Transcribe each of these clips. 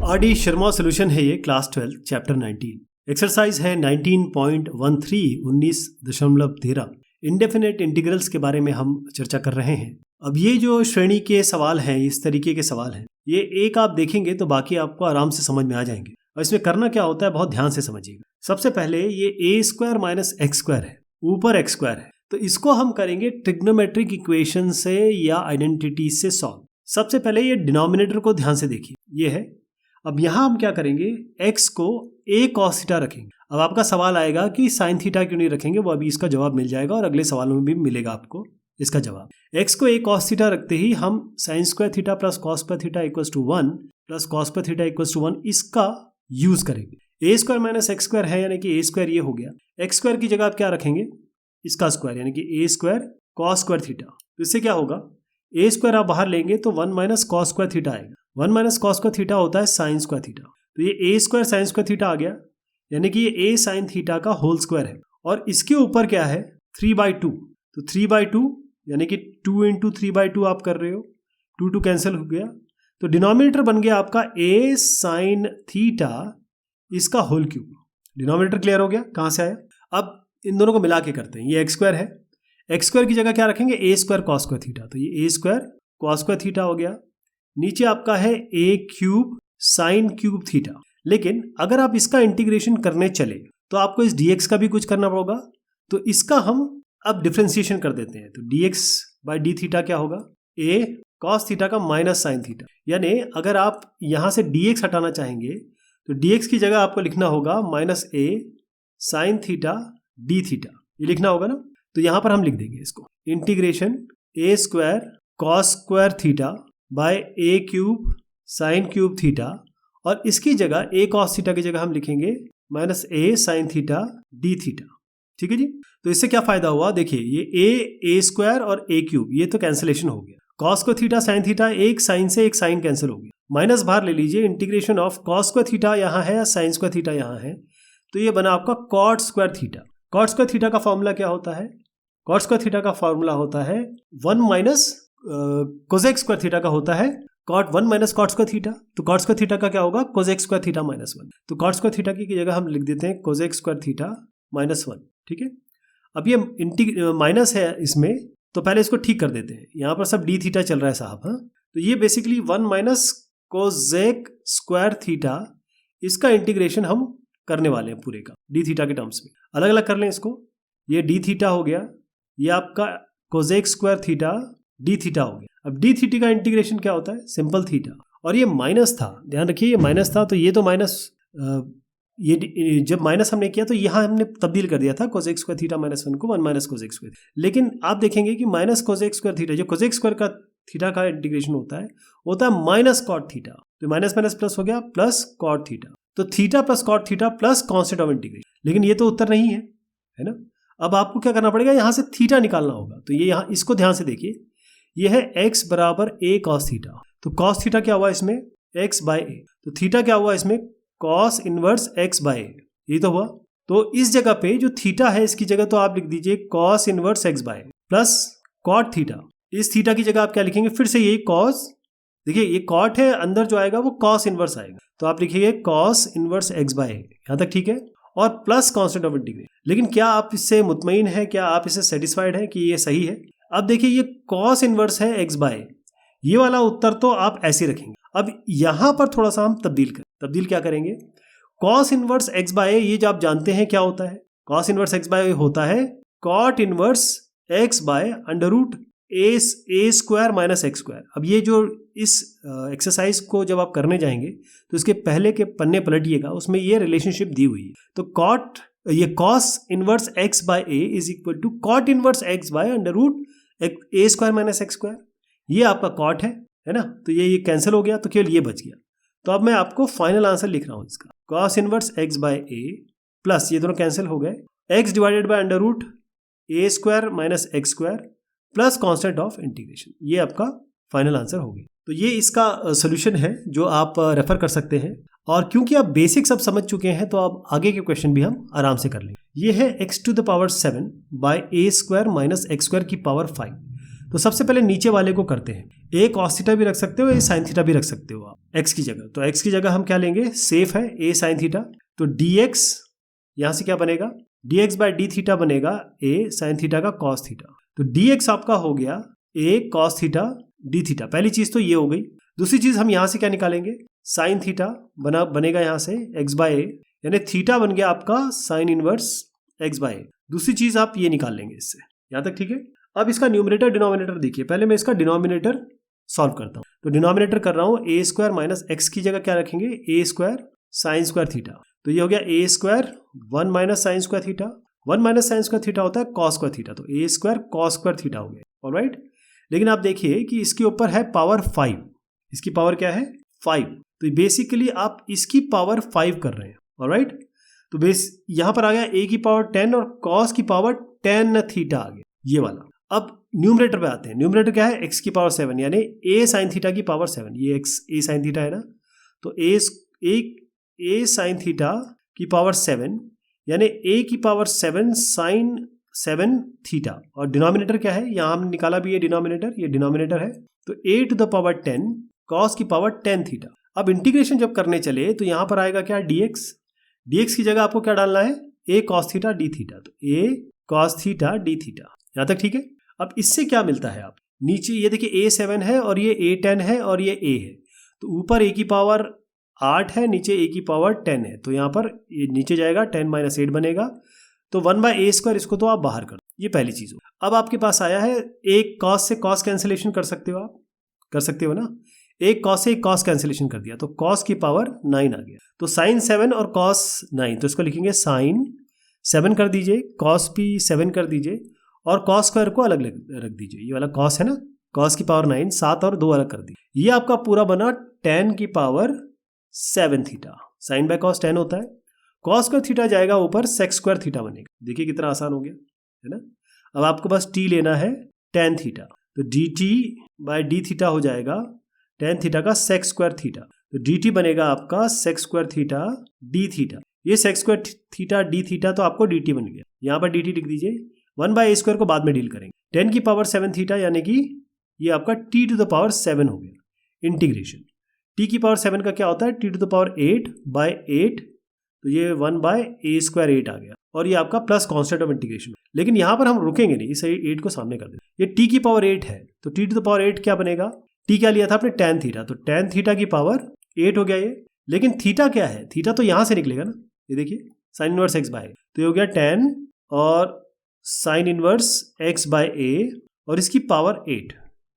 RD. Sharma solution है ये, class 12 chapter 19। Exercise है 19.13 19.13। इंडेफिनेट इंटीग्रल्स के बारे में हम चर्चा कर रहे हैं। अब ये जो श्रेणी के सवाल हैं, इस तरीके के सवाल हैं, ये एक आप देखेंगे तो बाकी आपको आराम से समझ में आ जाएंगे। और इसमें करना क्या होता है, बहुत ध्यान से समझिएगा। सबसे पहले ये a square minus x square है, ऊपर एक्स स्क्वायर है, तो इसको हम करेंगे ट्रिग्नोमेट्रिक इक्वेशन से या आइडेंटिटी से सॉल्व। सबसे पहले ये डिनोमिनेटर को ध्यान से देखिए, ये है। अब यहाँ हम क्या करेंगे, x को a cos थीटा रखेंगे। अब आपका सवाल आएगा कि साइन थीटा क्यों नहीं रखेंगे, वो अभी इसका जवाब मिल जाएगा और अगले सवालों में भी मिलेगा आपको इसका जवाब। x को a cos थीटा रखते ही हम sine square theta plus cos square theta equals to 1 plus cos square theta equals to 1 इसका यूज करेंगे। a square minus x square है, यानी कि a स्क्वायर ये हो गया। एक्स स्क्वायर की जगह आप क्या रखेंगे, इसका स्क्वायर, यानी कि a square cos square theta. तो इससे क्या होगा, a स्क्वायर आप बाहर लेंगे तो 1 माइनस कॉस स्क्वायर थीटा आएगा। 1 माइनस कॉस स्क्वायर थीटा होता है साइन स्क्वायर थीटा, तो ये a square sine square theta आ गया, यानी कि ये a साइन थीटा का होल स्क्वायर है। और इसके ऊपर क्या है, 3/2, तो 3/2 यानी कि 2 इंटू 3/2 आप कर रहे हो, 2 कैंसिल हो गया, तो डिनोमिनेटर बन गया आपका a साइन थीटा इसका होल क्यूब। डिनोमिनेटर क्लियर हो गया, कहाँ से आया। अब इन दोनों को मिला के करते हैं, ये एक्स स्क्वायर है, एक्स स्क्वायर की जगह क्या रखेंगे, a square cos square theta, तो ये a square cos square theta हो गया। नीचे आपका है a cube sine cube theta. लेकिन अगर आप इसका इंटीग्रेशन करने चले तो आपको इस dx का भी कुछ करना होगा, तो इसका हम अब डिफरेंशिएशन कर देते हैं। तो dx बाई डी थीटा क्या होगा, a cos थीटा का माइनस साइन थीटा। यानी अगर आप यहाँ से dx हटाना चाहेंगे तो dx की जगह आपको लिखना होगा minus a sine theta D theta, ये लिखना होगा ना। तो यहाँ पर हम लिख देंगे इसको integration a square cos square theta by a cube sine cube theta, और इसकी जगह a cos थीटा की जगह हम लिखेंगे minus a sine theta D theta. ठीक है जी। तो इससे क्या फायदा हुआ, देखिए ये a स्क्वायर और a क्यूब ये तो कैंसिलेशन हो गया। cos square theta sine theta, एक साइन से एक साइन कैंसिल हो गया, माइनस बाहर ले लीजिए। Integration of cos square theta यहाँ है या साइन स्क्वायर थीटा यहाँ है, तो ये बना आपका cot square theta. cot square theta का फॉर्मूला क्या होता है, cot स्क्वायर थीटा का फॉर्मूला होता है 1 माइनस कोसेक स्क्वायर थीटा का होता है cot 1 minus cot square theta. तो cot स्क्वायर थीटा का क्या होगा, कोसेक स्क्वायर थीटा माइनस 1। तो cot स्क्वायर थीटा की जगह हम लिख देते हैं कोसेक स्क्वायर थीटा माइनस 1। ठीक है। अब ये माइनस है इसमें, तो पहले इसको ठीक कर देते हैं। यहाँ पर सब डी थीटा चल रहा है साहब, हाँ। तो ये basically 1 minus cosec square theta, इसका इंटीग्रेशन हम करने वाले हैं पूरे का डी थीटा के टर्म्स में। अलग अलग कर लें इसको, ये डी थीटा हो गया, ये आपका cosec square theta D theta हो गया। अब डी थीटा का इंटीग्रेशन क्या होता है, सिंपल थीटा, और ये माइनस था, ध्यान रखिए ये माइनस था, तो ये तो माइनस, ये जब माइनस हमने किया तो यहाँ हमने तब्दील कर दिया था कोसेक स्क्वायर थीटा माइनस 1 को 1 माइनस कोसेक स्क्वायर। लेकिन आप देखेंगे कि माइनस कोसेक स्क्वायर थीटा, जो कोसेक स्क्वायर का थीटा का इंटीग्रेशन होता है माइनस कॉट थीटा, तो माइनस माइनस प्लस हो गया प्लस कॉट थीटा, तो theta plus cot theta plus constant of integration. लेकिन ये तो उत्तर नहीं है ना। अब आपको क्या करना पड़ेगा, यहाँ से थीटा निकालना होगा। तो ये यहाँ इसको ध्यान से देखिए, ये है x बराबर a cos थीटा, तो cos थीटा क्या हुआ इसमें, x बाय a, तो थीटा क्या हुआ इसमें, cos inverse x by a, यही तो हुआ। तो इस जगह पे जो थीटा है इसकी जगह तो आप लिख दीजिए cos inverse x by a plus cot theta. इस थीटा की जगह आप क्या लिखेंगे, फिर से यही cos, देखिए ये cot है, अंदर जो आएगा वो cos इनवर्स आएगा, तो आप लिखिए cos inverse x by a, यहाँ तक ठीक है, और प्लस कॉन्स्टेंट ऑफ इंटीग्रेशन। लेकिन क्या आप इससे मुतमईन है, क्या आप इससे सेटिस्फाइड है कि ये सही है। अब देखिए ये cos इनवर्स है x बाय, ये वाला उत्तर तो आप ऐसे रखेंगे। अब यहां पर थोड़ा सा हम तब्दील क्या करेंगे, cos इनवर्स x बाय, ये जो आप जानते हैं क्या होता है, cos इनवर्स x बाय होता है cot inverse x by under root a square minus x square. अब ये जो इस एक्सरसाइज को जब आप करने जाएंगे तो इसके पहले के पन्ने पलटिएगा, उसमें ये रिलेशनशिप दी हुई है। तो ये cos inverse x by a is equal to cot inverse x by under root a square minus x square. ये आपका cot है ना, तो ये कैंसिल हो गया, तो केवल ये बच गया। तो अब मैं आपको फाइनल आंसर लिख रहा हूँ इसका, cos inverse x by a plus ये दोनों कैंसिल हो गए, x divided by under root a square minus x square plus constant of integration. ये आपका फाइनल आंसर हो गया। तो ये इसका सोल्यूशन है जो आप रेफर कर सकते हैं। और क्योंकि आप बेसिक सब समझ चुके हैं तो अब आगे के क्वेश्चन भी हम आराम से कर लेंगे। ये है x to the power 7 by a square minus x square की पावर 5। तो सबसे पहले नीचे वाले को करते हैं। ए कॉस थीटा भी रख सकते हो, ए साइन थीटा भी रख सकते हो आप एक्स की जगह। तो एक्स की जगह हम क्या लेंगे, सेफ है ए साइन थीटा। तो डी एक्स यहाँ से क्या बनेगा, D x by D theta बनेगा ए साइन थीटा का कॉस थीटा। तो डी एक्स आपका हो गया ए कॉस थीटा डी थीटा। पहली चीज तो ये हो गई। दूसरी चीज हम यहाँ से क्या निकालेंगे, साइन थीटा बनेगा यहाँ से एक्स बाय ए, यानी थीटा बन गया आपका साइन इनवर्स एक्स बाय ए। दूसरी चीज आप ये निकाल लेंगे इससे, यहाँ तक ठीक है। अब इसका न्यूमरेटर डिनोमिनेटर देखिए, पहले मैं इसका डिनोमिनेटर सॉल्व करता हूँ। तो डिनोमिनेटर कर रहा हूँ ए स्क्वायर माइनस एक्स की जगह क्या रखेंगे, A square sine square theta. तो ये हो गया A square 1 minus sine square theta. 1 minus sine square theta होता है कॉस स्क्वायर थीटा, तो A square cos square theta हो गया। ऑलराइट, लेकिन आप देखिए कि इसके ऊपर है पावर 5, इसकी पावर क्या है 5, तो बेसिकली आप इसकी पावर 5 कर रहे हैं। ऑलराइट, तो बेस यहां पर आ गया ए की पावर 10 और कॉस की पावर 10 थीटा आ गया ये वाला। अब न्यूमरेटर पे आते हैं। न्यूमरेटर क्या है, एक्स की पावर 7 यानी ए साइन थीटा की पावर 7। ये एक्स ए साइन थीटा है ना, तो ए साइन थीटा की पावर 7 यानी ए की पावर 7 साइन 7 थीटा। और डिनोमिनेटर क्या है, यहाँ हमने निकाला भी है डिनोमिनेटर, ये डिनोमिनेटर है। तो ए टू द पावर 10 कॉस की पावर 10 थीटा। अब इंटीग्रेशन जब करने चले तो यहाँ पर आएगा क्या, dx। dx की जगह आपको क्या डालना है, ए कॉस थीटा डी थीटा। तो ए कॉस थीटा डी थीटा, यहाँ तक ठीक है। अब इससे क्या मिलता है, आप नीचे ये देखिए a7 है और ये a10 है और ये a है। तो ऊपर a की पावर 8 है, नीचे a की पावर 10 है। तो यहाँ पर ये नीचे जाएगा 10 माइनस 8 बनेगा। तो 1 बाय ए स्क्वायर, इसको तो आप बाहर कर, ये पहली चीज हो। अब आपके पास आया है एक कॉस से कॉस कैंसिलेशन कर सकते हो, आप कर सकते हो ना। एक कॉस से एक कॉस कैंसिलेशन कर दिया तो कॉस की पावर 9 आ गया। तो साइन 7 और कॉस 9, तो इसको लिखेंगे साइन 7 कर दीजिए, कॉस भी 7 कर दीजिए और कॉस स्क्वायर को अलग रख दीजिए। ये वाला कॉस है ना, कॉस की पावर 9, 7 और 2 अलग कर दी। ये आपका पूरा बना 10 की power 7 theta. Sine by cos 10 होता है, कॉस स्क्वायर थीटा जाएगा ऊपर, सेक स्क्वायर थीटा बनेगा। देखिए कितना आसान हो गया है ना। अब आपको बस टी लेना है tan थीटा, तो D T by D theta हो जाएगा tan थीटा का सेक स्क्वायर थीटा। तो डी टी बनेगा आपका sec square theta D theta. ये sec square theta D theta तो आपको डी टी बन गया। यहाँ पर डी टी लिख दीजिए, 1 बाई ए स्क्वायर को बाद में डील करेंगे। 10 की पावर 7 थीटा यानी कि ये आपका टी टू द पावर 7 हो गया। इंटीग्रेशन टी की पावर 7 का क्या होता है, T to the power 8 by 8, तो ये 1 बाय ए स्क्वायर 8 आ गया। और ये आपका प्लस कॉन्स्टेंट ऑफ इंटीग्रेशन। लेकिन यहाँ पर हम रुकेंगे नहीं, इस 8 को सामने कर देंगे। ये टी की पावर 8 है, तो टी टू द पावर 8 क्या बनेगा, टी क्या लिया था आपने tan थीटा, तो tan थीटा की पावर 8 हो गया ये। लेकिन थीटा क्या है, थीटा तो यहाँ से निकलेगा ना, ये देखिए साइन इनवर्स एक्स बाय, तो ये हो गया tan और साइन इनवर्स एक्स बाय ए और इसकी पावर 8।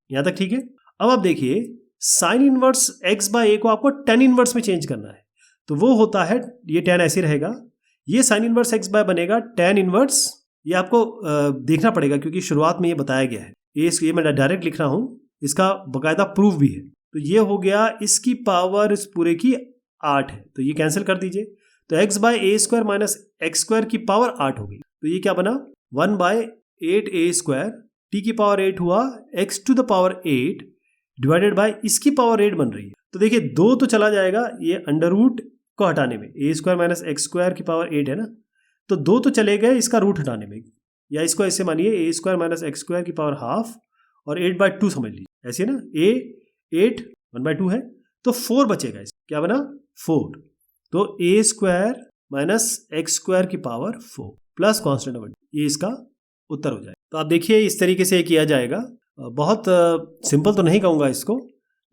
यहाँ तक ठीक है। अब आप देखिए साइन इनवर्स एक्स बाय ए को आपको tan इनवर्स में चेंज करना है, तो वो होता है, ये tan ऐसे रहेगा, ये साइन इनवर्स एक्स बाय बनेगा tan इनवर्स। ये आपको देखना पड़ेगा क्योंकि शुरुआत में ये बताया गया है, ये मैं डायरेक्ट लिख रहा हूँ, इसका बकायदा प्रूफ भी है। तो ये हो गया, इसकी पावर इस पूरे की 8 है, तो ये कैंसिल कर दीजिए। तो x by A square minus x square की पावर 8 हो गई। तो ये क्या बना, 1 बाय 8 ए स्क्वायर, टी की पावर 8 हुआ, x to the power 8 divided by इसकी पावर 8 बन रही है। तो देखिए 2 तो चला जाएगा ये अंडर रूट को हटाने में, ए स्क्वायर माइनस एक्स स्क्वायर की पावर 8 है ना, तो 2 तो चले गए इसका रूट हटाने में, या इसको ऐसे मानिए ए स्क्वायर माइनस एक्स स्क्वायर की पावर हाफ और 8/2 समझ लीजिए, ऐसे ना, ए 8 1/2 है, तो 4 बचेगा। इस क्या बना 4, तो A square minus x square की पावर 4 प्लस कॉन्स्टेंट ऑफ, ये इसका उत्तर हो जाएगा। तो आप देखिए इस तरीके से किया जाएगा। बहुत सिंपल तो नहीं कहूँगा इसको,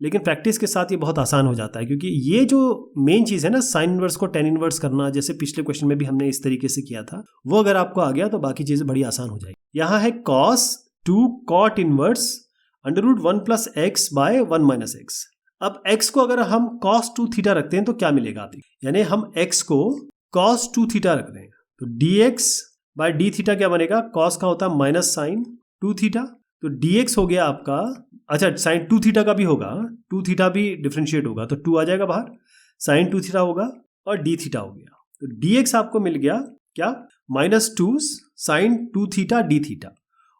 लेकिन प्रैक्टिस के साथ ये बहुत आसान हो जाता है, क्योंकि ये जो मेन चीज़ है ना, साइन इनवर्स को tan इनवर्स करना, जैसे पिछले क्वेश्चन में भी हमने इस तरीके से किया था, वो अगर आपको आ गया तो बाकी चीज़ें बड़ी आसान हो जाएगी। यहाँ है cos 2 cot inverse under root 1 plus x by 1 minus x. अब x को अगर हम cos 2 थीटा रखते हैं तो क्या मिलेगा आप, यानी हम x को cos 2 थीटा रख रहे हैं, तो dx बाय डी थीटा क्या बनेगा, cos का होता है माइनस साइन 2 थीटा, तो dx हो गया आपका, अच्छा साइन 2 थीटा का भी होगा, 2 थीटा भी डिफ्रेंशिएट होगा तो 2 आ जाएगा बाहर, साइन 2 थीटा होगा और d थीटा हो गया। तो dx आपको मिल गया क्या, -2 साइन 2 थीटा डी थीटा।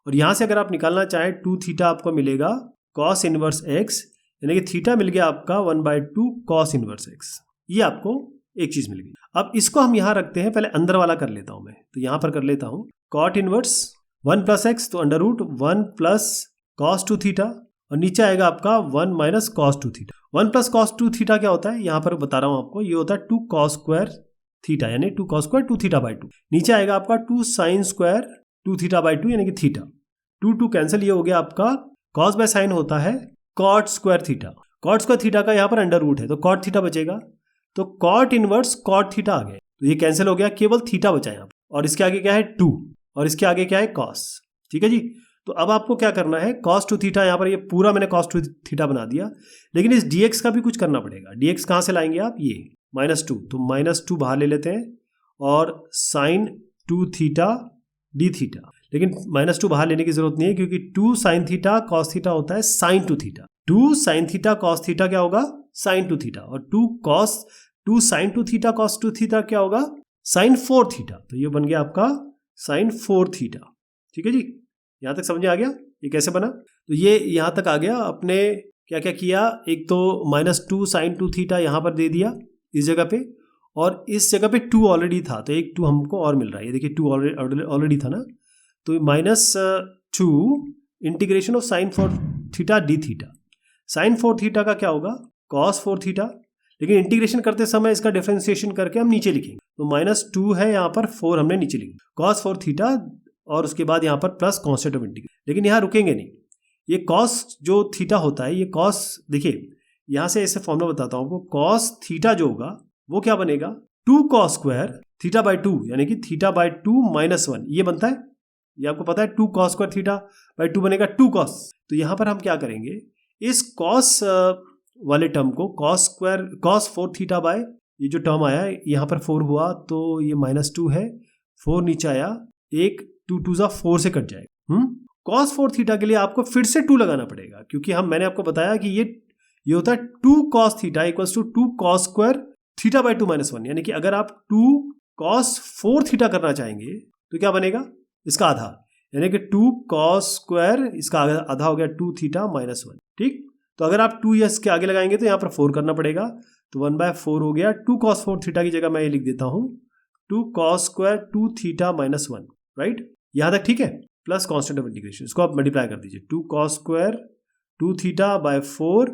और यहाँ से अगर आप निकालना चाहें 2 थीटा आपको मिलेगा cos इनवर्स x, यानी कि थीटा मिल गया आपका 1/2 cos इनवर्स x। ये आपको एक चीज मिल गई। अब इसको हम यहाँ रखते हैं, पहले अंदर वाला कर लेता हूँ मैं, तो यहाँ पर कर लेता हूँ cot इनवर्स 1 प्लस एक्स, तो under root 1 plus cos 2 theta और नीचे आएगा आपका 1 minus cos 2 theta. 1 plus cos 2 theta क्या होता है, यहाँ पर बता रहा हूँ आपको, ये होता है 2 कॉस स्क्वायर थीटा यानी 2 कॉस स्क्वायर 2 थीटा बाई 2। नीचे आएगा आपका 2 साइन स्क्वायर 2 थीटा बाई 2 यानी कि थीटा। 2 कैंसिल, ये हो गया आपका कॉस बाय साइन होता है cot square theta. Cot square theta का यहाँ पर अंडर रूट है तो कॉट थीटा बचेगा, तो कॉट इनवर्स कॉट थीटा आ गया, तो ये कैंसिल हो गया, केवल थीटा बचा यहाँ पर। और इसके आगे क्या है 2 और इसके आगे क्या है कॉस। ठीक है जी। तो अब आपको क्या करना है, cos 2 थीटा, यहाँ पर ये पूरा मैंने cos 2 थीटा बना दिया, लेकिन इस dx का भी कुछ करना पड़ेगा। dx कहाँ से लाएंगे आप, ये -2, तो -2 बाहर ले लेते हैं और sin 2 थीटा d थीटा, लेकिन -2 बाहर लेने की जरूरत नहीं है क्योंकि 2 sin थीटा cos थीटा होता है sin 2 theta. 2 sin theta cos theta क्या होगा, sin 2 थीटा, और 2 sin 2 थीटा cos 2 थीटा क्या होगा, sin 4 थीटा। तो ये बन गया आपका sin 4 थीटा। ठीक है जी, यहाँ तक समझ आ गया ये कैसे बना। तो ये यहाँ तक आ गया। अपने क्या क्या किया, एक तो -2 sin 2 थीटा यहाँ पर दे दिया इस जगह पे, और इस जगह पे 2 ऑलरेडी था तो एक 2 हमको और मिल रहा है, ये देखिए 2 ऑलरेडी था ना, तो -2 integration of sin 4 theta D theta. sin 4 theta का क्या होगा, cos 4 थीटा, लेकिन इंटीग्रेशन करते समय इसका डिफरेंशिएशन करके हम नीचे लिखेंगे, तो -2 है यहाँ पर, 4 हमने नीचे लिखा, cos 4 थीटा, और उसके बाद यहाँ पर प्लस कांस्टेंट ऑफ इंटीग्रेशन। लेकिन यहाँ रुकेंगे नहीं, ये कॉस जो थीटा होता है, ये कॉस, देखिए यहाँ से ऐसे फॉर्मूला बताता हूँ आपको, कॉस थीटा जो होगा वो क्या बनेगा, 2 कॉस स्क्वायर थीटा बाई 2 यानी कि थीटा बाई 2 -1, ये बनता है, ये आपको पता है 2 कॉस स्क्वायर थीटा बाई 2 बनेगा 2 कॉस। तो यहाँ पर हम क्या करेंगे, इस कॉस वाले टर्म को कॉस 4 थीटा बाय, ये जो टर्म आया यहाँ पर 4 हुआ तो ये -2 है, 4 नीचे आया, एक 2 2 जा 4 से कट जाएगा। cos 4 थीटा के लिए आपको फिर से 2 लगाना पड़ेगा, क्योंकि मैंने आपको बताया कि ये होता है 2 cos theta equals to 2 cos square theta by 2 -1, यानी कि अगर आप 2 cos 4 थीटा करना चाहेंगे तो क्या बनेगा, इसका आधा, यानी कि 2 cos स्क्वायर, इसका आधा हो गया 2 थीटा -1। ठीक, तो अगर आप 2 इसके आगे लगाएंगे तो यहाँ पर 4 करना पड़ेगा, तो 1/4 हो गया। 2 cos 4 थीटा की जगह मैं ये लिख देता हूँ 2 cos स्क्वायर 2 थीटा -1, राइट, यहाँ तक ठीक है, प्लस कांस्टेंट ऑफ इंटीग्रेशन, इसको आप मल्टीप्लाई कर दीजिए, 2 cos square 2 theta by 4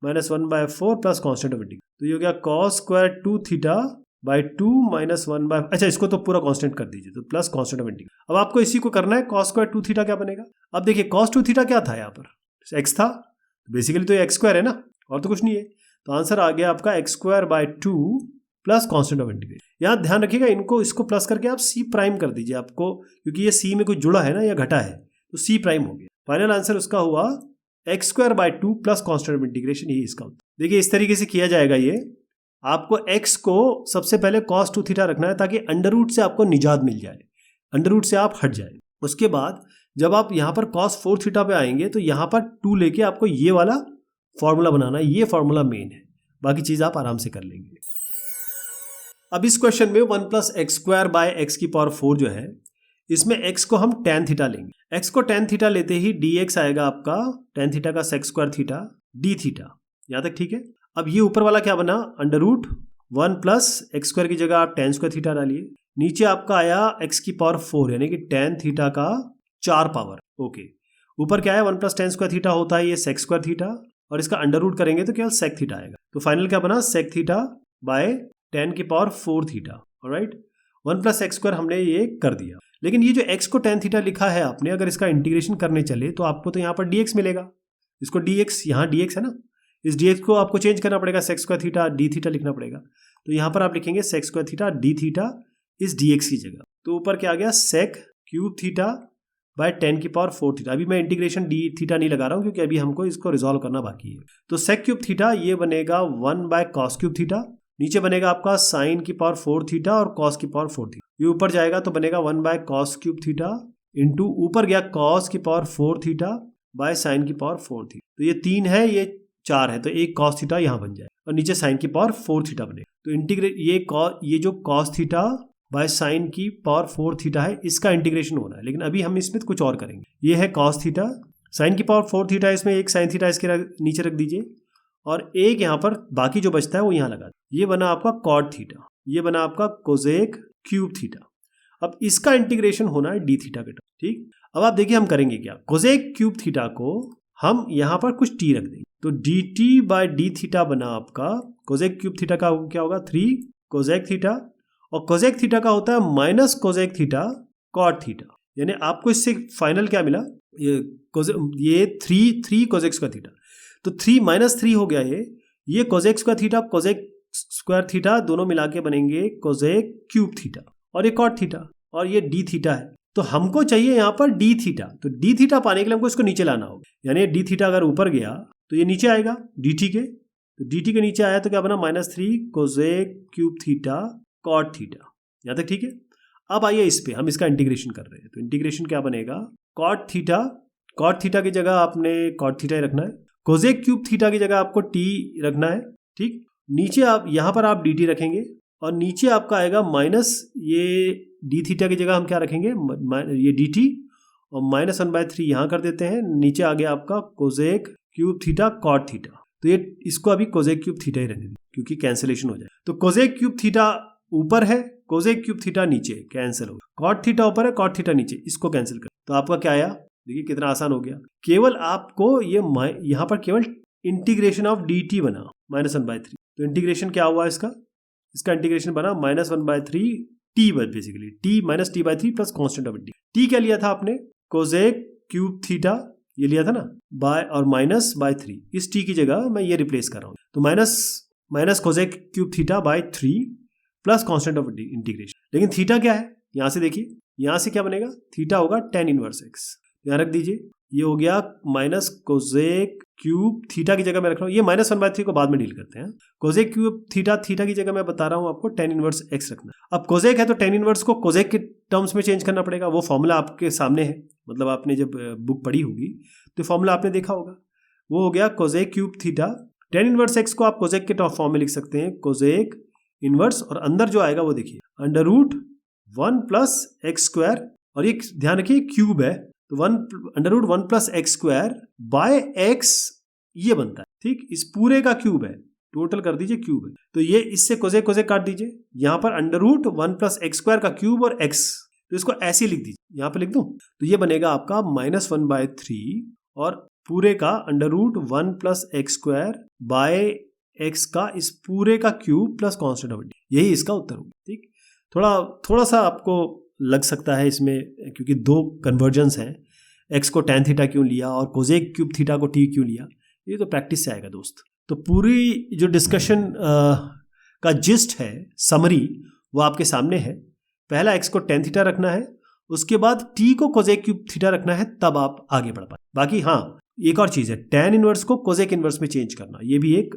-1/4 plus constant of integration, तो ये हो गया cos स्क्वायर 2 थीटा बाय 2 -1/, अच्छा इसको तो पूरा कांस्टेंट कर दीजिए, तो प्लस कांस्टेंट ऑफ इंटीग्रेशन। अब आपको इसी को करना है, cos स्क्वायर 2 थीटा क्या बनेगा, अब देखिए cos 2 थीटा क्या था, यहाँ पर x था, बेसिकली तो ये x स्क्वायर है ना, और तो कुछ नहीं है, तो आंसर आ गया आपका x square by 2 plus constant of integration. यहाँ ध्यान रखिएगा, इसको प्लस करके आप c प्राइम कर दीजिए, आपको क्योंकि ये c में कुछ जुड़ा है ना या घटा है, तो c प्राइम हो गया। फाइनल आंसर उसका हुआ x square by 2 plus constant of integration, यही इसका होता है। देखिए इस तरीके से किया जाएगा, ये आपको x को सबसे पहले cos 2 थीटा रखना है ताकि अंडर रूट से आपको निजात मिल जाए, अंडर रूट से आप हट जाए। उसके बाद जब आप यहाँ पर cos 4 थीटा पे आएंगे तो यहाँ पर 2 लेके आपको ये वाला फॉर्मूला बनाना है, ये फॉर्मूला मेन है, बाकी चीज आप आराम से कर लेंगे। अब इस क्वेश्चन में 1 plus x square by x की पावर 4 जो है, इसमें x को हम tan थीटा लेंगे। x को tan थीटा लेते ही dx आएगा आपका tan थीटा का sec square theta d theta, यहाँ तक ठीक है। अब ये ऊपर वाला क्या बना, under root 1 plus x square की जगह आप tan स्क्वायर थीटा डालिए, नीचे आपका आया x की पावर 4 यानी कि tan थीटा का 4 पावर, ओके। ऊपर क्या है 1 प्लस tan स्क्वायर थीटा होता है ये sec स्क्वायर थीटा, और इसका अंडर रूट करेंगे तो केवल sec थीटा आएगा, तो फाइनल क्या बना sec थीटा बाय tan की power 4 theta, alright. 1 plus x square हमने ये कर दिया, लेकिन ये जो x को tan थीटा लिखा है आपने, अगर इसका इंटीग्रेशन करने चले तो आपको तो यहाँ पर dx मिलेगा, इसको dx, यहाँ dx है ना, इस dx को आपको चेंज करना पड़ेगा, sec square theta d theta लिखना पड़ेगा, तो यहाँ पर आप लिखेंगे sec square theta d theta इस dx की जगह, तो ऊपर क्या आ गया sec cube theta by tan की पावर 4 थीटा। अभी मैं इंटीग्रेशन d थीटा नहीं लगा रहा हूँ क्योंकि अभी हमको इसको रिजॉल्व करना बाकी है, तो sec क्यूब थीटा ये बनेगा 1 बाय cos क्यूब थीटा, नीचे बनेगा आपका साइन की पावर 4 थीटा और कॉस की पावर 4 थीटा, ये ऊपर जाएगा तो बनेगा 1 by cos cube theta into ऊपर गया कॉस की पावर 4 थीटा बाय साइन की पावर 4 थीटा, तो ये 3 है ये 4 है, तो एक कॉस थीटा यहाँ बन जाए और नीचे साइन की पावर 4 थीटा बनेगा, तो इंटीग्रेट ये जो कॉस थीटा बाय साइन की पावर 4 थीटा है इसका इंटीग्रेशन होना है, लेकिन अभी हम इसमें कुछ और करेंगे। ये है कॉस थीटा, साइन की पावर 4 थीटा, इसमें एक साइन थीटा इसके नीचे रख दीजिए और एक यहाँ पर बाकी जो बचता है वो यहाँ लगा, ये बना आपका कॉट थीटा, ये बना आपका कोसेक क्यूब थीटा। अब इसका इंटीग्रेशन होना है डी थीटा के टर्म, ठीक। अब आप देखिए हम करेंगे क्या, कोसेक क्यूब थीटा को हम यहाँ पर कुछ टी रख देंगे, तो D T by D theta बना आपका कोसेक क्यूब थीटा का क्या होगा 3 कोसेक थीटा, और कोसेक थीटा का होता है minus cosec theta cot theta, यानी आपको इससे फाइनल क्या मिला, ये 3 कोसेक स्क्वायर थीटा, तो 3 माइनस 3 हो गया ये cosec square theta cosec square theta दोनों मिला के बनेंगे कोसेक क्यूब थीटा, और ये कॉट थीटा, और ये डी थीटा है, तो हमको चाहिए यहाँ पर डी थीटा, तो डी थीटा पाने के लिए हमको इसको नीचे लाना होगा, यानी डी थीटा अगर ऊपर गया तो ये नीचे आएगा डी टी के, तो डी टी के नीचे आया तो क्या बना -3 cosec cube theta cot theta, यहाँ तक ठीक है। अब आइए इस पे हम इसका इंटीग्रेशन कर रहे हैं, तो इंटीग्रेशन क्या बनेगा, कॉट थीटा की जगह आपने कॉट थीटा ही रखना है, कोसेक क्यूब थीटा की जगह आपको टी रखना है, ठीक। नीचे आप यहाँ पर आप डी टी रखेंगे, और नीचे आपका आएगा माइनस ये डी थीटा की जगह हम क्या रखेंगे, ये डी टी, और -1/3 यहाँ कर देते हैं, नीचे आ गया आपका cosec cube theta cot theta, तो ये इसको अभी कोसेक क्यूब थीटा ही रहने दें क्योंकि कैंसिलेशन हो जाए, तो कोसेक क्यूब थीटा ऊपर है, कोसेक क्यूब थीटा नीचे, कैंसिल हो, कॉट थीटा ऊपर है, कॉट थीटा नीचे, इसको कैंसिल कर, तो आपका क्या आया, देखिए कितना आसान हो गया, केवल आपको ये यहाँ पर केवल इंटीग्रेशन ऑफ डी टी बना -1/3, तो इंटीग्रेशन क्या हुआ इसका इंटीग्रेशन बना -1/3 T, basically T minus T by 3 plus constant of T क्या लिया था आपने, कोसेक क्यूब थीटा ये लिया था ना, बाय और -/3, इस टी की जगह मैं ये रिप्लेस कर रहा हूँ, तो minus cosec cube theta by 3 plus constant of integration, लेकिन थीटा क्या है, यहाँ से देखिए, यहाँ से क्या बनेगा, थीटा होगा tan इनवर्स x, यहाँ रख दीजिए, ये हो गया माइनस कोसेक क्यूब थीटा की जगह मैं रख रहा हूँ, ये -1/3 को बाद में डील करते हैं, कोसेक क्यूब थीटा की जगह मैं बता रहा हूँ आपको tan इनवर्स x रखना। अब कोसेक है तो tan इनवर्स को कोसेक के टर्म्स में चेंज करना पड़ेगा, वो फॉर्मूला आपके सामने है, मतलब आपने जब बुक पढ़ी होगी तो फॉर्मूला आपने देखा होगा, वो हो गया cosec cube theta, tan inverse x को आप कोसेक के टॉप में लिख सकते हैं कोसेक इनवर्स, और अंदर जो आएगा वो देखिए √1 + x², और ये ध्यान रखिए क्यूब है, तो √1 + x² बाय x ये बनता है, ठीक, इस पूरे का क्यूब है, टोटल कर दीजिए क्यूब है, तो ये इससे कोसेक काट दीजिए, यहाँ पर √1 + x² का क्यूब और x, तो इसको ऐसे लिख दीजिए, यहाँ पे लिख दूं, तो ये बनेगा आपका -1/3 और पूरे का √1 + x² बाय x का इस पूरे का cube plus constant of T, यही इसका उत्तर होगा, ठीक। थोड़ा सा आपको लग सकता है इसमें, क्योंकि 2 कन्वर्जन्स हैं, x को tan थीटा क्यों लिया और कोसेक क्यूब थीटा को t क्यों लिया, ये तो प्रैक्टिस से आएगा दोस्त। तो पूरी जो डिस्कशन का जिस्ट है, समरी, वो आपके सामने है। पहला x को tan थीटा रखना है, उसके बाद t को कोसेक क्यूब थीटा रखना है, तब आप आगे बढ़ पाए। बाकी हाँ, एक और चीज़ है, tan इनवर्स को कोसेक इनवर्स में चेंज करना, ये भी एक,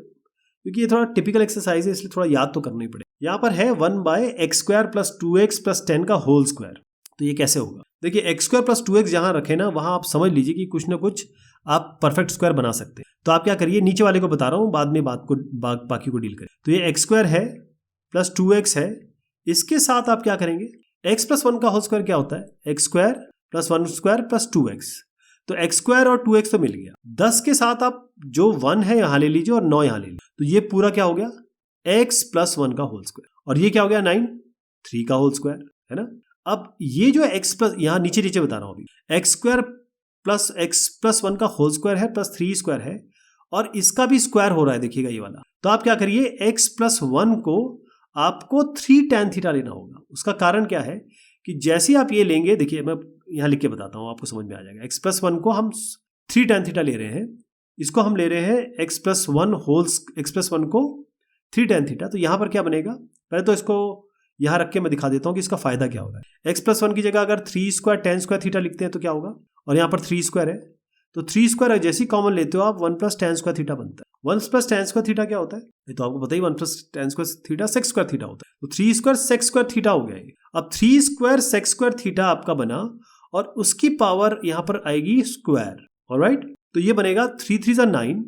क्योंकि ये थोड़ा टिपिकल एक्सरसाइज है, इसलिए थोड़ा याद तो करना ही पड़ेगा। यहाँ पर है 1/x² + 2x + 10 का होल स्क्वायर, तो ये कैसे होगा, देखिए x² + 2x जहाँ रखे ना, वहाँ आप समझ लीजिए कि कुछ ना कुछ आप परफेक्ट स्क्वायर बना सकते हैं। तो आप क्या करिए, नीचे वाले को बता रहा हूँ, बाद में बाकी को डील करें। तो ये x² है प्लस 2x है, इसके साथ आप क्या करेंगे, x + 1 का होल स्क्वायर क्या होता है, x² + 1² + 2x, तो x² और 2x तो मिल गया, 10 के साथ आप जो 1 है यहाँ ले लीजिए और 9 यहाँ ले लीजिए, तो ये पूरा क्या हो गया, x + 1 का होल स्क्वायर, और ये क्या हो गया 9 3 का होल स्क्वायर, है ना। अब ये जो x प्लस, यहाँ नीचे बता रहा हूँ अभी, x² + x + 1 का होल स्क्वायर है प्लस 3² है, और इसका भी स्क्वायर हो रहा है, देखिएगा ये वाला। तो आप क्या करिए, x + 1 को आपको 3 tan थीटा लेना होगा। उसका कारण क्या है कि जैसे आप ये लेंगे, देखिए मैं यहाँ लिख के बताता हूँ, आपको समझ में आ जाएगा। x + 1 को हम 3 tan थीटा ले रहे हैं, इसको हम ले रहे हैं x + 1 को 3 tan थीटा, तो यहाँ पर क्या बनेगा, पहले तो इसको यहाँ रख के मैं दिखा देता हूँ कि इसका फायदा क्या होगा। x + 1 की जगह अगर 3² tan² थीटा लिखते हैं तो क्या होगा, और यहाँ पर 3² है, तो 3² जैसी कॉमन लेते हो आप 1 + tan² थीटा बनता है। 1 + tan² थीटा क्या होता है, ये तो आपको पता ही, 1 + tan² थीटा sec² थीटा होता है, तो 3² sec² थीटा हो गया है। अब 3² sec² थीटा आपका बना, और उसकी पावर यहाँ पर आएगी स्क्वायर, ऑलराइट। तो ये बनेगा 3 3 = 9,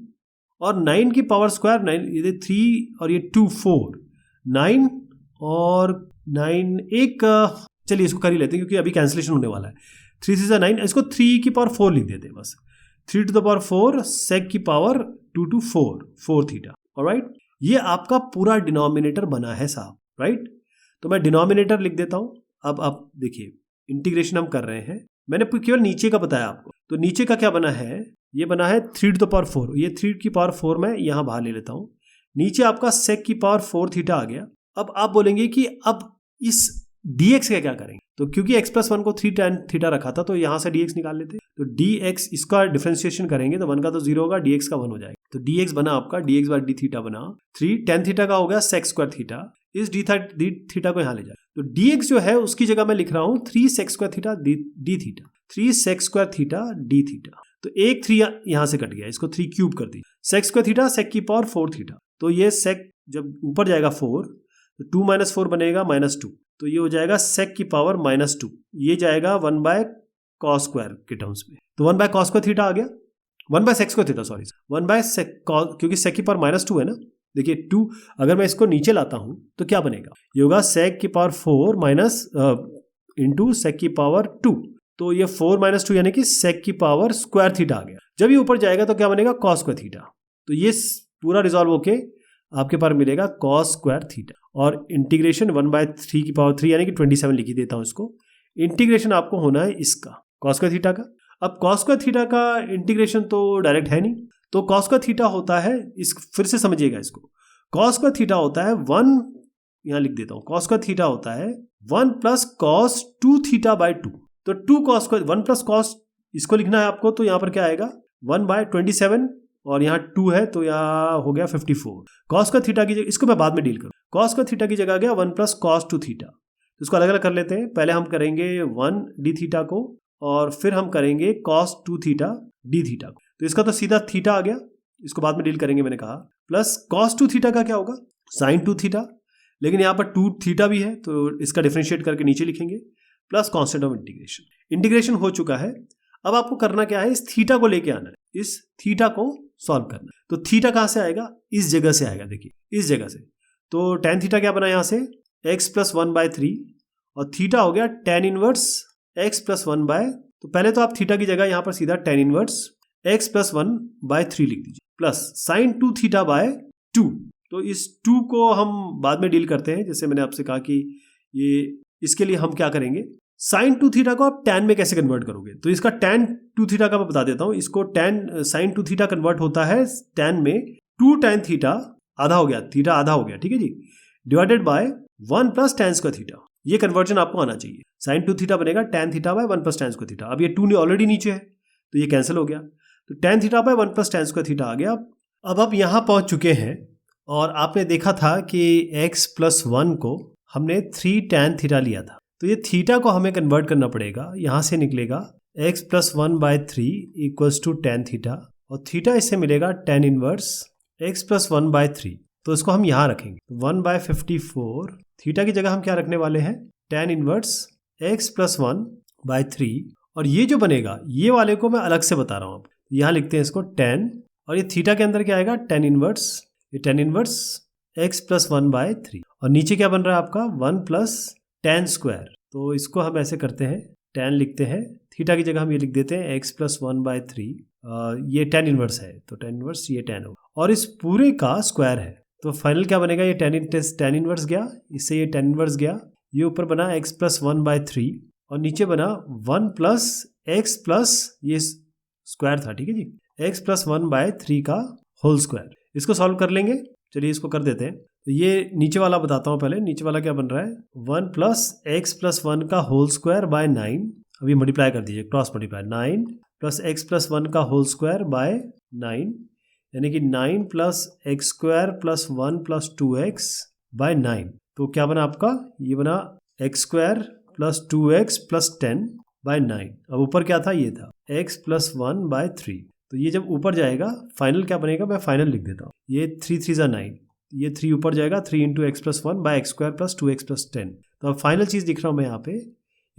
और 9 की पावर स्क्वायर 9, ये 3 और ये 2 4, 9 और 9 एक, चलिए इसको कर ही लेते हैं क्योंकि अभी कैंसिलेशन होने वाला है। 3 3 = 9, इसको 3 की पावर 4 लिख देते हैं बस, 3 to the power 4 sec की पावर 2 to 4 थीटा, ऑलराइट। ये आपका पूरा डिनोमिनेटर बना है साहब, राइट। तो मैं डिनोमिनेटर लिख देता हूँ। अब आप देखिए, इंटीग्रेशन हम कर रहे हैं, मैंने केवल नीचे का बताया आपको। तो नीचे का क्या बना है, ये बना है 3 to the power 4, ये 3 की पावर 4 मैं यहाँ बाहर ले लेता हूँ। नीचे आपका sec की पावर 4 थीटा आ गया। अब आप बोलेंगे कि अब इस dx का क्या करेंगे, तो क्योंकि x+1 को 3 tan थीटा रखा था तो यहाँ से dx निकाल लेते, तो dx इसका डिफरेंशिएशन करेंगे तो 1 का तो 0 होगा, dx का 1 हो जाएगा। तो dx बना आपका dx बाय डी थीटा बना 3 tan थीटा का हो गया sec स्क्वायर थीटा, इस डी थीटा को यहाँ ले जाए तो dx जो है उसकी जगह मैं लिख रहा हूँ 3 sec square theta D theta, 3 sec square theta D theta. तो एक 3 यहाँ से कट गया, इसको 3 क्यूब कर दी, sec स्क्वायर थीटा sec की पावर 4 थीटा, तो ये sec जब ऊपर जाएगा 4 तो 2 - 4 बनेगा -2, तो ये हो जाएगा sec की पावर -2, ये जाएगा 1/cos स्क्वायर के टर्म्स में, तो 1/cos स्क्वायर थीटा आ गया, 1/sec square theta, sorry 1/sec, क्योंकि sec की पावर -2 है ना। देखिए 2 अगर मैं इसको नीचे लाता हूं तो क्या बनेगा, ये होगा sec की पावर 4 माइनस इंटू sec की पावर 2, तो ये 4 - 2 यानी कि sec की पावर स्क्वायर थीटा आ गया। जब ये ऊपर जाएगा तो क्या बनेगा, cos स्क्वायर थीटा, तो ये पूरा रिजॉल्व होके आपके पास मिलेगा cos स्क्वायर थीटा। और इंटीग्रेशन 1/3 की पावर 3 यानी कि 27 लिख देता हूं इसको। इंटीग्रेशन आपको होना है इसका cos स्क्वायर थीटा का। अब cos स्क्वायर थीटा का इंटीग्रेशन तो डायरेक्ट है नहीं, तो cos स्क्वायर थीटा होता है, इस फिर से समझिएगा इसको, cos स्क्वायर थीटा होता है 1, यहाँ लिख देता हूँ, cos स्क्वायर थीटा होता है 1 + cos 2 थीटा बाय 2, तो 2 cos स्क्वायर 1 + cos इसको लिखना है आपको, तो यहाँ पर क्या आएगा 1/27 और यहाँ 2 है तो यहाँ हो गया 54। cos स्क्वायर थीटा की जगह, इसको मैं बाद में डील करूँ, cos स्क्वायर थीटा की जगह आ गया 1 + cos 2 थीटा। तो इसको अलग अलग कर लेते हैं, पहले हम करेंगे 1 डी थीटा को और फिर हम करेंगे cos 2 थीटा डी थीटा को, तो इसका तो सीधा थीटा आ गया, इसको बाद में डील करेंगे मैंने कहा, प्लस cos 2 थीटा का क्या होगा sin 2 थीटा, लेकिन यहाँ पर 2 थीटा भी है तो इसका डिफरेंशिएट करके नीचे लिखेंगे, plus constant of integration. Integration हो चुका है, अब आपको करना क्या है, इस थीटा को लेके आना है, इस थीटा को सॉल्व करना है। तो थीटा कहाँ से आएगा, इस जगह से आएगा, देखिए इस जगह से, तो tan थीटा क्या बना यहाँ से x + 1/3 और थीटा हो गया tan इनवर्स x + 1/, तो पहले तो आप थीटा की जगह यहाँ पर सीधा tan इनवर्स x + 1/3 लिख दीजिए, प्लस sin 2 थीटा बाय 2, तो इस 2 को हम बाद में डील करते हैं, जैसे मैंने आपसे कहा कि ये इसके लिए हम क्या करेंगे, sin 2 थीटा को आप tan में कैसे कन्वर्ट करोगे, तो इसका tan 2 थीटा का मैं बता देता हूँ, इसको sin 2 थीटा कन्वर्ट होता है tan में 2 tan थीटा आधा हो गया, थीटा आधा हो गया, ठीक है जी, divided by 1 + tan square theta, ये कन्वर्जन आपको आना चाहिए। sin 2 थीटा बनेगा tan theta by 1 + tan square theta, अब ये 2 ऑलरेडी नीचे है तो ये कैंसिल हो गया, तो tan theta by 1 + tan square theta आ गया। अब आप यहाँ पहुँच चुके हैं और आपने देखा था कि x + 1 को हमने 3 tan थीटा लिया था, तो ये थीटा को हमें कन्वर्ट करना पड़ेगा, यहाँ से निकलेगा x + 1/3 = tan थीटा और थीटा इससे मिलेगा tan इनवर्स x + 1/3, तो इसको हम यहाँ रखेंगे 1/54, थीटा की जगह हम क्या रखने वाले हैं tan इनवर्स x + 1/3, और ये जो बनेगा ये वाले को मैं अलग से बता रहा हूँ, आप यहाँ लिखते हैं इसको tan, और ये थीटा के अंदर क्या आएगा tan इनवर्स, ये tan इनवर्स x + 1/3, और नीचे क्या बन रहा है आपका 1 + tan स्क्वायर, तो इसको हम ऐसे करते हैं tan लिखते हैं, थीटा की जगह हम ये लिख देते हैं x + 1/3, ये tan इनवर्स है तो tan इनवर्स ये tan होगा और इस पूरे का स्क्वायर है, तो फाइनल क्या बनेगा, ये tan इनवर्स गया, इससे ये tan इनवर्स गया, ये ऊपर बना x + 1/3 और नीचे बना 1 + x प्लस ये स्क्वायर था, ठीक है जी, x + 1/3 का होल स्क्वायर। इसको सॉल्व कर लेंगे, चलिए इसको कर देते हैं। तो ये नीचे वाला बताता हूँ पहले, नीचे वाला क्या बन रहा है 1 + x + 1 का होल स्क्वायर बाय 9, अभी मल्टीप्लाई कर दीजिए, क्रॉस मल्टीप्लाई, 9 + x + 1 का होल स्क्वायर बाय 9, यानी कि 9 + x² + 1 + 2x बाय 9, तो क्या बना आपका, ये बना x² + 2x + 10 बाय 9। अब ऊपर क्या था, ये था x + 1/3, तो ये जब ऊपर जाएगा फाइनल क्या बनेगा, मैं फाइनल लिख देता हूँ, ये 3 × 3 = 9, ये 3 ऊपर जाएगा, 3 × x + 1 बाय x² + 2x + 10, तो अब फाइनल चीज़ दिख रहा हूँ मैं यहाँ पे,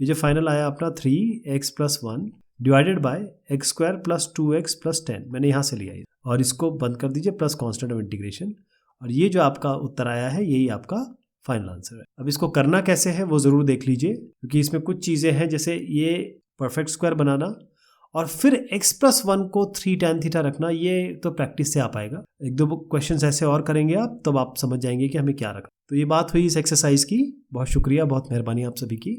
ये जो फाइनल आया अपना 3x + 1 divided by x² + 2x + 10, मैंने यहाँ से लिया, और इसको बंद कर दीजिए, प्लस कांस्टेंट ऑफ इंटीग्रेशन, और ये जो आपका उत्तर आया है यही आपका फाइनल आंसर है। अब इसको करना कैसे है वो ज़रूर देख लीजिए, क्योंकि इसमें कुछ चीज़ें हैं, जैसे ये परफेक्ट स्क्वायर बनाना और फिर x + 1 को 3 tan थीटा रखना, ये तो प्रैक्टिस से आ पाएगा, 1-2 क्वेश्चंस ऐसे और करेंगे आप, तब आप समझ जाएंगे कि हमें क्या रखना। तो ये बात हुई इस एक्सरसाइज की, बहुत शुक्रिया, बहुत मेहरबानी आप सभी की।